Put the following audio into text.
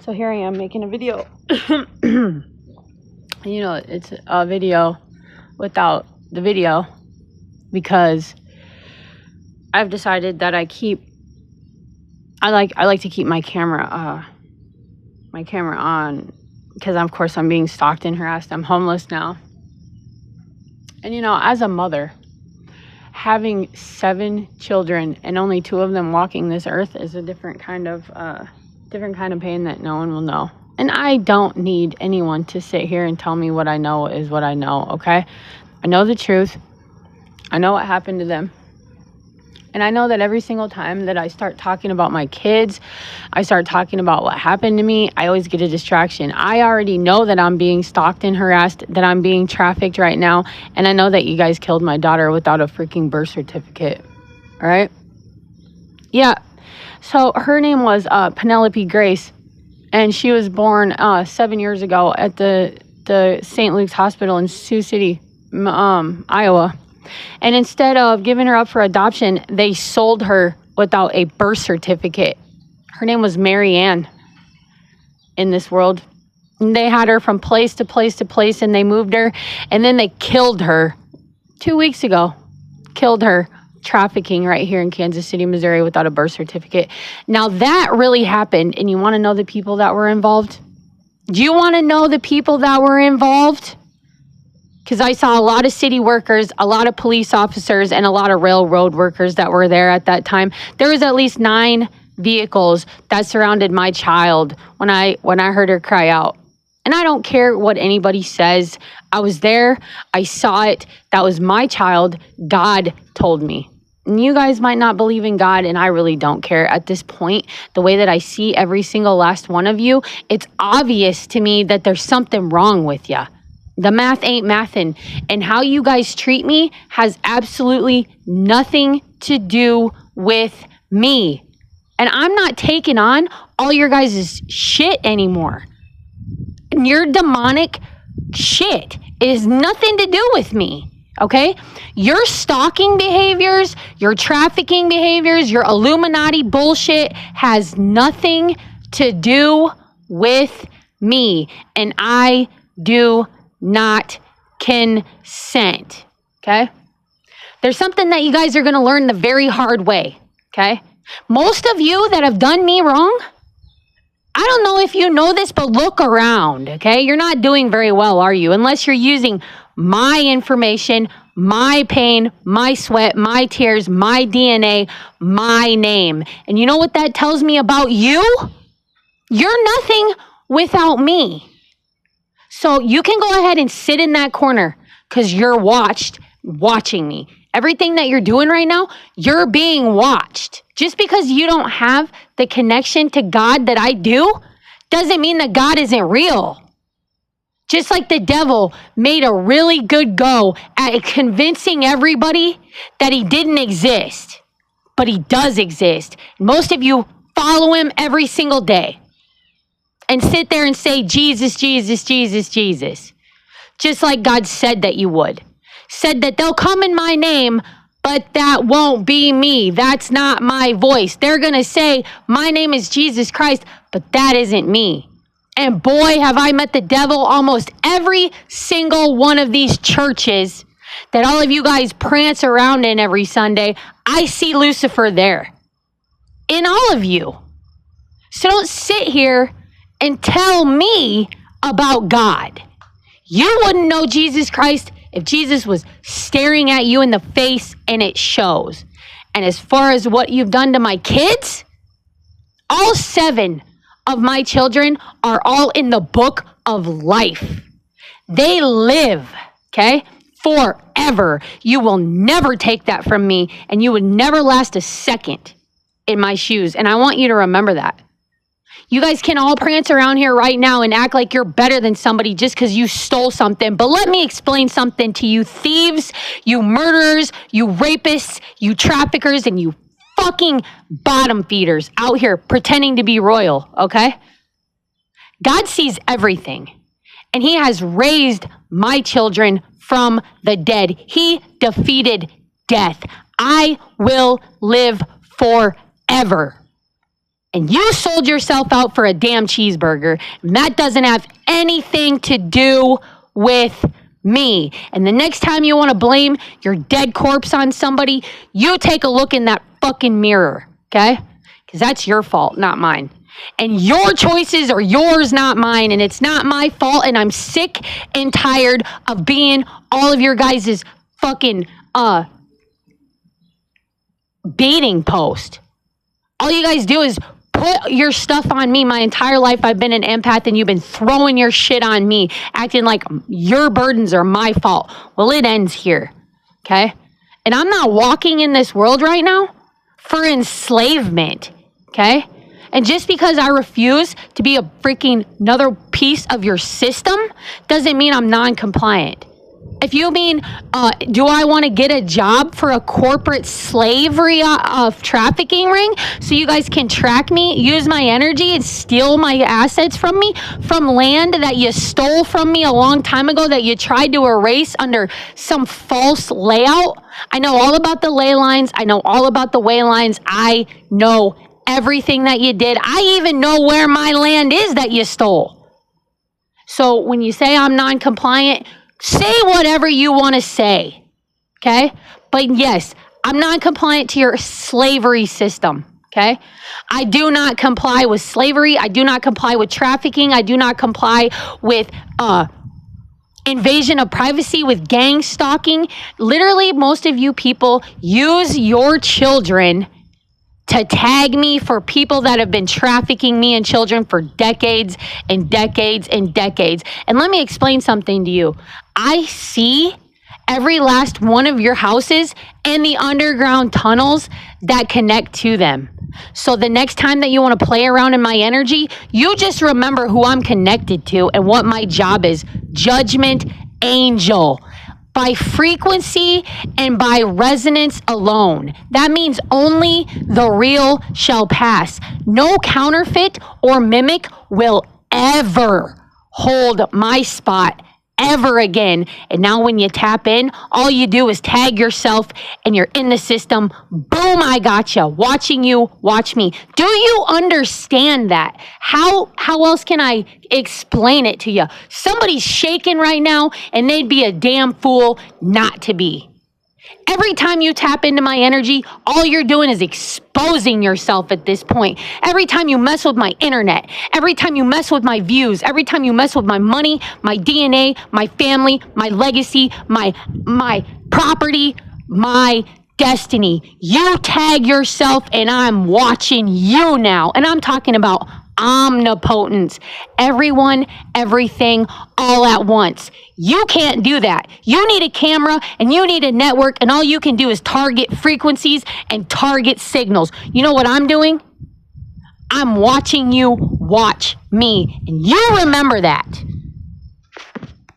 So here I am making a video. It's a video without the video because I've decided that I like to keep my camera on because of course I'm being stalked and harassed. I'm homeless now. And as a mother, having 7 children and only 2 of them walking this earth is a different kind of pain that no one will know. And I don't need anyone to sit here and tell me what I know is what I know, okay? I know the truth. I know what happened to them. And I know that every single time that I start talking about my kids, I start talking about what happened to me, I always get a distraction. I already know that I'm being stalked and harassed, that I'm being trafficked right now, and I know that you guys killed my daughter without a freaking birth certificate, all right? Yeah, so her name was Penelope Grace, and she was born 7 years ago at the St. Luke's Hospital in Sioux City, Iowa. And instead of giving her up for adoption, they sold her without a birth certificate. Her name was Mary Ann in this world. And they had her from place to place to place, and they moved her, and then they killed her 2 weeks ago. Killed her, trafficking right here in Kansas City, Missouri without a birth certificate. Now that really happened, and you want to know the people that were involved? Do you want to know the people that were involved? Because I saw a lot of city workers, a lot of police officers, and a lot of railroad workers that were there at that time. There was at least 9 vehicles that surrounded my child when I heard her cry out. And I don't care what anybody says. I was there. I saw it. That was my child. God told me. And you guys might not believe in God, and I really don't care at this point. The way that I see every single last one of you, it's obvious to me that there's something wrong with you. The math ain't mathin'. And how you guys treat me has absolutely nothing to do with me. And I'm not taking on all your guys' shit anymore. And your demonic shit is nothing to do with me, okay? Your stalking behaviors, your trafficking behaviors, your Illuminati bullshit has nothing to do with me. And I do not consent, okay? There's something that you guys are going to learn the very hard way, okay? Most of you that have done me wrong, I don't know if you know this, but look around, okay? You're not doing very well, are you? Unless you're using my information, my pain, my sweat, my tears, my DNA, my name. And you know what that tells me about you? You're nothing without me. So you can go ahead and sit in that corner because you're watching me. Everything that you're doing right now, you're being watched. Just because you don't have the connection to God that I do, doesn't mean that God isn't real. Just like the devil made a really good go at convincing everybody that he didn't exist, but he does exist. Most of you follow him every single day and sit there and say, Jesus, Jesus, Jesus, Jesus. Just like God said that you would. Said that they'll come in my name, but that won't be me. That's not my voice. They're going to say, my name is Jesus Christ, but that isn't me. And boy, have I met the devil almost every single one of these churches that all of you guys prance around in every Sunday. I see Lucifer there. In all of you. So don't sit here and tell me about God. You wouldn't know Jesus Christ if Jesus was staring at you in the face, and it shows. And as far as what you've done to my kids, all 7 of my children are all in the book of life. They live, okay, forever. You will never take that from me, and you would never last a second in my shoes. And I want you to remember that. You guys can all prance around here right now and act like you're better than somebody just because you stole something. But let me explain something to you thieves, you murderers, you rapists, you traffickers, and you fucking bottom feeders out here pretending to be royal, okay? God sees everything. And he has raised my children from the dead. He defeated death. I will live forever. And you sold yourself out for a damn cheeseburger. And that doesn't have anything to do with me. And the next time you want to blame your dead corpse on somebody, you take a look in that fucking mirror, okay? Because that's your fault, not mine. And your choices are yours, not mine. And it's not my fault. And I'm sick and tired of being all of your guys' fucking baiting post. All you guys do is put your stuff on me. My entire life I've been an empath and you've been throwing your shit on me, acting like your burdens are my fault. Well, it ends here, okay? And I'm not walking in this world right now for enslavement, okay? And just because I refuse to be a freaking another piece of your system doesn't mean I'm non-compliant. If you mean, do I want to get a job for a corporate slavery of trafficking ring so you guys can track me, use my energy, and steal my assets from me, from land that you stole from me a long time ago that you tried to erase under some false layout? I know all about the ley lines. I know all about the way lines. I know everything that you did. I even know where my land is that you stole. So when you say I'm non-compliant, say whatever you want to say, okay? But yes, I'm non-compliant to your slavery system, okay? I do not comply with slavery. I do not comply with trafficking. I do not comply with invasion of privacy, with gang stalking. Literally, most of you people use your children to tag me for people that have been trafficking me and children for decades and decades and decades. And let me explain something to you. I see every last one of your houses and the underground tunnels that connect to them. So the next time that you want to play around in my energy, you just remember who I'm connected to and what my job is. Judgment Angel. By frequency and by resonance alone. That means only the real shall pass. No counterfeit or mimic will ever hold my spot ever again. And now when you tap in, all you do is tag yourself and you're in the system. Boom, I gotcha. Watching you, watch me. Do you understand that? How else can I explain it to you? Somebody's shaking right now and they'd be a damn fool not to be. Every time you tap into my energy, all you're doing is exposing yourself at this point. Every time you mess with my internet, every time you mess with my views, every time you mess with my money, my DNA, my family, my legacy, my property, my destiny, you tag yourself and I'm watching you now. And I'm talking about omnipotence. Everyone, everything, all at once. You can't do that. You need a camera and you need a network, and all you can do is target frequencies and target signals. You know what I'm doing? I'm watching you watch me. And you remember that.